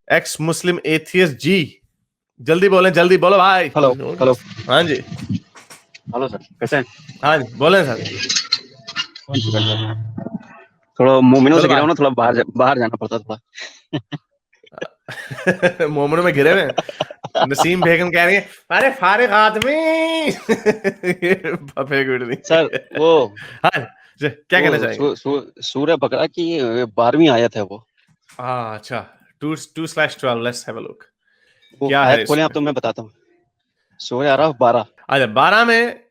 X मुस्लिम atheist जी, जल्दी बोलें, जल्दी बोलो भाई। हेलो हेलो हाँ जी, हेलो सर, कैसे हैं? हाँ जी बोलें सर। थोड़ा मोमिनों से बोलो गिरा हूं भाई। ना, थोड़ा बाहर जाना पड़ता थोड़ा। मोमनों में घिरे हुए। नसीम बेगम कह रही है अरे फारिग आदमी। फेंक उड़ दी। सर वो हाँ जी, क्या कहना चाहेंगे? सूर्य बकरा की 12वीं आयत है वो। अच्छा, 2/12, लेट्स हैव अ लुक। वो क्या है आयत खोलें आप इसमें? तो मैं बताता हूँ। सूर्य आराफ 12। अच्छा, 12 में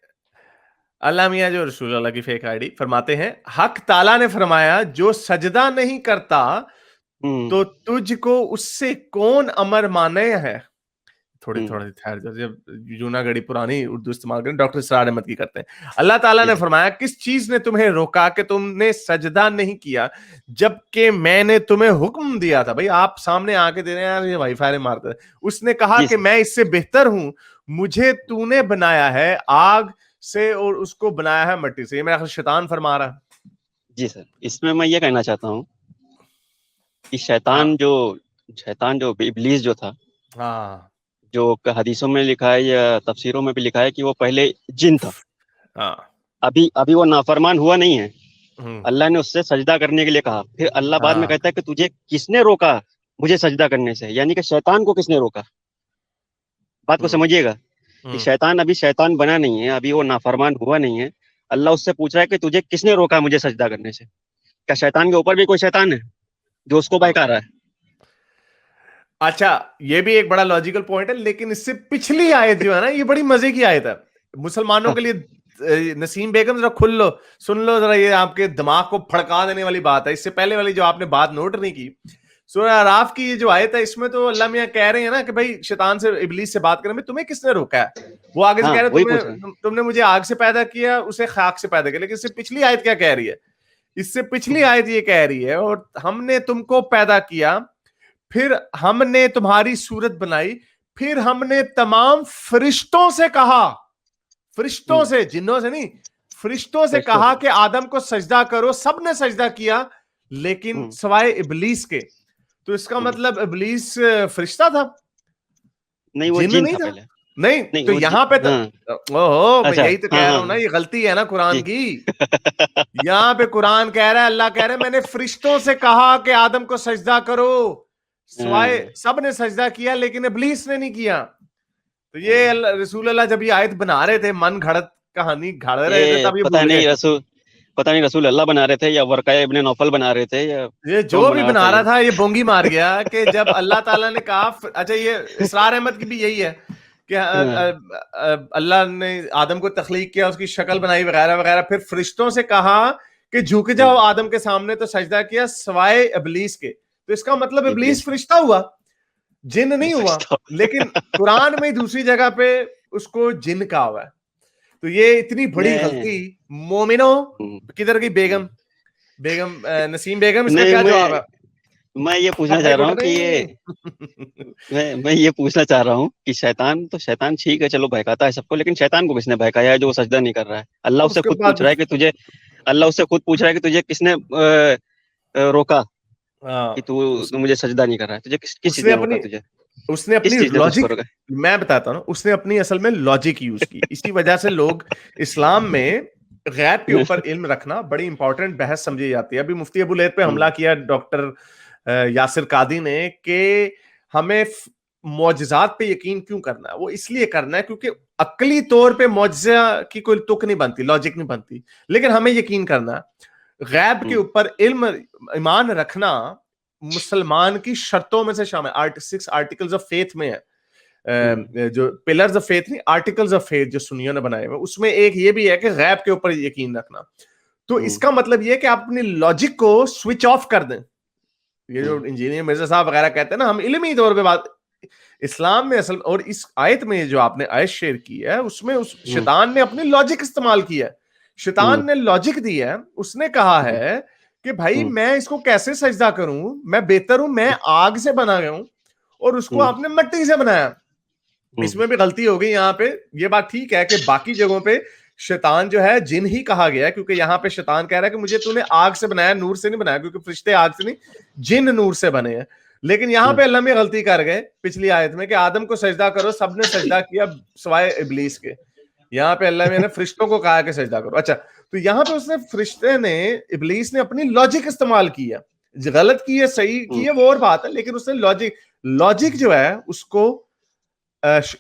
अल्लाह मियाँ जो रसूल अल्लाह की फेक आईडी फरमाते हैं, हक ताला ने फरमाया जो सजदा नहीं करता तो तुझको उससे कौन अमर माने है। थोड़ी थोड़ी ठहर जाओ, जब जूनागढ़ी पुरानी उर्दू इस्तेमाल करें, डॉक्टर सरार अहमद की करते हैं। अल्लाह ताला ने फरमाया किस चीज ने तुम्हें रोका कि तुमने सजदा नहीं किया जबकि मैंने तुम्हें हुक्म दिया था। भाई आप सामने आके दे रहे हैं यार, ये वाईफाई मारते हैं। उसने कहा कि मैं इससे बेहतर हूं, मुझे तूने बनाया है आग से और उसको बनाया है मिट्टी से। ये मेरा शैतान फरमा रहा है। जी सर, इसमें मैं ये कहना चाहता हूँ कि हाँ शैतान जो इब्लीस जो था, हाँ जो हदीसों में लिखा है या तफसीरों में भी लिखा है कि वो पहले जिन था। हाँ अभी अभी वो नाफरमान हुआ नहीं है। हम्म, अल्लाह ने उससे सजदा करने के लिए कहा, फिर अल्लाह बाद में हाँ कहता है कि तुझे किसने रोका मुझे सजदा करने से, यानी कि शैतान को किसने रोका। बात को हम्म, समझिएगा कि हम्म। शैतान अभी शैतान बना नहीं है, अभी वो नाफरमान हुआ नहीं है। अल्लाह उससे पूछ रहा है कि तुझे किसने रोका मुझे सजदा करने से। क्या शैतान के ऊपर भी कोई शैतान है जो उसको बहका रहा है? अच्छा, ये भी एक बड़ा लॉजिकल पॉइंट है, लेकिन इससे पिछली आयत जो है ना, ये बड़ी मजे की आयत है मुसलमानों हाँ, के लिए। नसीम बेगम जरा खुल लो, सुन लो जरा, ये आपके दिमाग को फड़का देने वाली बात है। इससे पहले वाली जो आपने बात नोट नहीं की, सूरह आराफ की ये जो आयत है, इसमें तो अल्लाह मियां कह रहे हैं ना कि भाई शैतान से, इबलीस से बात करने में तुम्हें किसने रोका है। वो आगे से हाँ, कह रहे वही पूछ रहे हैं। तुमने मुझे आग से पैदा किया, उसे खाक से पैदा किया। लेकिन इससे पिछली आयत क्या कह रही है? इससे पिछली आयत ये कह रही है, और हमने तुमको पैदा किया, फिर हमने तुम्हारी सूरत बनाई, फिर हमने तमाम फरिश्तों से कहा, फरिश्तों से, जिन्नों से नहीं, फरिश्तों से फरिश्तों कहा से। कि आदम को सजदा करो। सबने सजदा किया लेकिन हम्म, सवाए इबलीस के। तो इसका हम्म। मतलब इबलीस फरिश्ता था, नहीं, वो जिन्न जिन नहीं था था। पहले। नहीं नहीं, तो वो यहां पे हाँ। ओहो, मैं अच्छा, यही तो हाँ कह रहा हाँ हूं ना, ये गलती है ना कुरान जी। की। यहां पे कुरान कह रहा है, अल्लाह कह रहा है मैंने फरिश्तों से कहा कि आदम को सजदा करो, सवाए हाँ, सब ने सजदा किया लेकिन इबलीस ने नहीं किया। तो ये हाँ। रसूल अल्लाह जब ये आयत बना रहे थे, मन घड़त कहानी घड़ रहे थे, ये तब ये भूल गए। पता नहीं रसूल अल्लाह बना रहे थे या वर्का इब्ने नौफल बना रहे थे या ये जो कौन भी बना रहा था बना ये। रहा था, ये बोंगी मार गया कि जब अल्लाह ताला ने कहा। अच्छा, ये इसरार अहमद की भी यही है कि हाँ, अल्लाह ने आदम को तख्लीक किया, उसकी शक्ल बनाई वगैरह वगैरह, फिर फरिश्तों से कहा कि झुक जाओ आदम के सामने, तो सजदा किया सवाए इबलीस के। तो इसका मतलब इबलीस इब्लीस के। फरिश्ता हुआ, जिन नहीं हुआ। फरिश्ता। लेकिन कुरान में दूसरी जगह पे उसको जिन कहा हुआ है। तो ये इतनी बड़ी मैं गलती। मोमिनो, हम्म, किधर गई बेगम? हम्म। बेगम नसीम बेगम, इसका नहीं, क्या जवाब है? मैं ये पूछना चाह फेंक रहा उठ हूँ कि ये नहीं। मैं ये पूछना चाह रहा हूँ कि शैतान ठीक है, चलो बहकाता है सबको, लेकिन शैतान को किसने बहकाया है जो वो सजदा नहीं कर रहा है? अब उसके बाद अल्लाह उससे खुद पूछ रहा है कि तुझे किसने रोका कि हाँ, तू मुझे सजदा नहीं कर रहा है? तुझे किस चीज उसने ने रोका अपनी तुझे? उसने किस अपनी चीज ने तुझको लॉजिक, रोका? मैं बताता हूँ ना, उसने अपनी असल में लॉजिक यूज की। इसी वजह से लोग इस्लाम में गैब के ऊपर इल्म रखना बड़ी इंपॉर्टेंट बहस समझी जाती है। अभी मुफ्ती अबू लैद पे हमला किया डॉक्टर यासिर कादी ने कि हमें मौजज़ात पे यकीन क्यों करना है। वो इसलिए करना है क्योंकि अक्ली तौर पे मौजज़ा की कोई तुक नहीं बनती, लॉजिक नहीं बनती, लेकिन हमें यकीन करना है। गैब के ऊपर इल्म, ईमान रखना मुसलमान की शर्तों में से शामिल, 6 आर्टिकल्स ऑफ फेथ में है। जो पिलर्स ऑफ फेथ नहीं, आर्टिकल्स ऑफ फेथ जो सुन्नियों ने बनाए हुए, उसमें एक ये भी है कि गैब के ऊपर यकीन रखना। तो इसका मतलब ये कि आप अपनी लॉजिक को स्विच ऑफ कर दें। ये जो इंजीनियर मिर्जा साहब वगैरह कहते हैं ना, हम इल्मी तौर पे बात, इस्लाम में असल, और इस आयत में जो आपने आयत शेयर की है, उसमें उस शैतान ने अपनी लॉजिक इस्तेमाल किया है। शैतान ने लॉजिक दी है, उसने कहा है कि भाई मैं इसको कैसे सजदा करूं, मैं बेहतर हूं, मैं आग से बना गया हूं और उसको आपने मिट्टी से बनाया। इसमें भी गलती हो गई यहां पे। ये बात ठीक है कि बाकी जगहों पे शैतान जो है जिन ही कहा गया है, क्योंकि यहां पे शैतान कह रहा है कि मुझे तूने आग से बनाया, नूर से नहीं बनाया, क्योंकि फरिश्ते आग से नहीं, जिन नूर से बने हैं। لیکن یہاں پہ اللہ میں غلطی کر گئے پچھلی آیت میں کہ آدم کو سجدہ کرو, سب نے سجدہ کیا سوائے ابلیس کے. یہاں پہ اللہ میں نے فرشتوں کو کہا کہ سجدہ کرو. اچھا, تو یہاں پہ اس نے فرشتے نے, ابلیس نے اپنی لاجک استعمال کیا, غلط کی ہے صحیح کی ہے وہ اور بات ہے, لیکن اس نے لاجک جو ہے اس کو,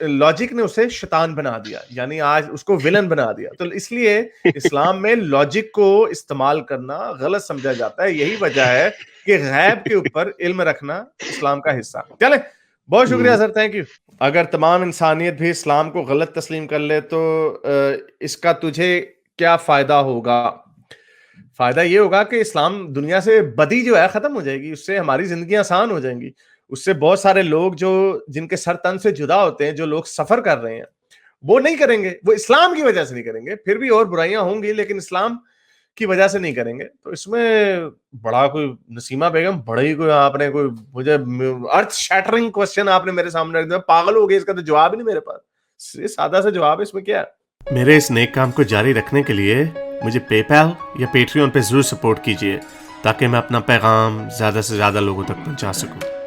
لاجک نے اسے شیطان بنا دیا, یعنی آج اس کو ولن بنا دیا. تو اس لیے اسلام میں لاجک کو استعمال کرنا غلط سمجھا جاتا ہے. یہی وجہ ہے کہ غیب کے اوپر علم رکھنا اسلام کا حصہ. چلیں, بہت شکریہ سر, تھینک یو. اگر تمام انسانیت بھی اسلام کو غلط تسلیم کر لے تو اس کا تجھے کیا فائدہ ہوگا؟ فائدہ یہ ہوگا کہ اسلام دنیا سے بدی جو ہے ختم ہو جائے گی, اس سے ہماری زندگیاں آسان ہو جائیں گی. اس سے بہت سارے لوگ جو جن کے سر تن سے جدا ہوتے ہیں, جو لوگ سفر کر رہے ہیں, وہ نہیں کریں گے, وہ اسلام کی وجہ سے نہیں کریں گے. پھر بھی اور برائیاں ہوں گی لیکن اسلام کی وجہ سے نہیں کریں گے. تو اس میں بڑا کوئی نسیمہ بیگم, بڑا ہی کوئی آپ نے کوئی مجھے ارتھ شیٹرنگ کوسچن آپ نے میرے سامنے رکھ دیا, پاگل ہو گئے, اس کا تو جواب ہی نہیں میرے پاس. یہ سادہ سا جواب ہے, اس میں کیا ہے. میرے اس نیک کام کو جاری رکھنے کے لیے مجھے پے پیل یا پیٹریون پہ ضرور سپورٹ کیجیے تاکہ میں اپنا پیغام زیادہ سے زیادہ لوگوں تک پہنچا سکوں.